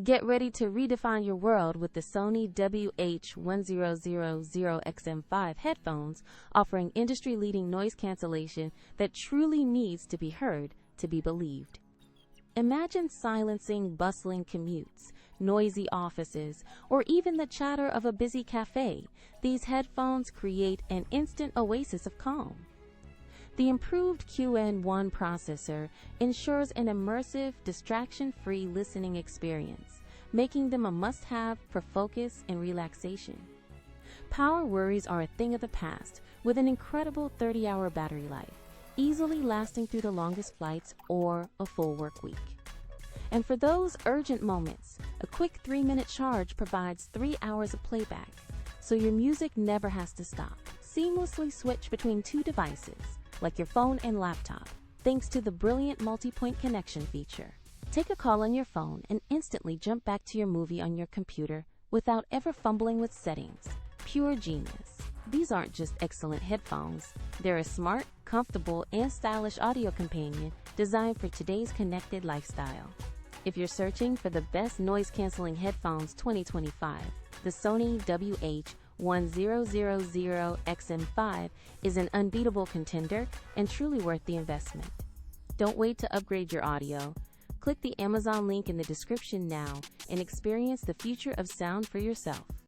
Get ready to redefine your world with the Sony WH-1000XM5 headphones, offering industry-leading noise cancellation that truly needs to be heard to be believed. Imagine silencing bustling commutes, noisy offices, or even the chatter of a busy cafe. These headphones create an instant oasis of calm. The improved QN1 processor ensures an immersive, distraction-free listening experience, making them a must-have for focus and relaxation. Power worries are a thing of the past, with an incredible 30-hour battery life, easily lasting through the longest flights or a full work week. And for those urgent moments, a quick 3-minute charge provides 3 hours of playback, so your music never has to stop. Seamlessly switch between two devices, like your phone and laptop, thanks to the brilliant multipoint connection feature. Take a call on your phone and instantly jump back to your movie on your computer without ever fumbling with settings. Pure genius. These aren't just excellent headphones. They're a smart, comfortable, and stylish audio companion designed for today's connected lifestyle. If you're searching for the best noise-canceling headphones 2025, the Sony WH-1000XM5 is an unbeatable contender and truly worth the investment. Don't wait to upgrade your audio. Click the Amazon link in the description now and experience the future of sound for yourself.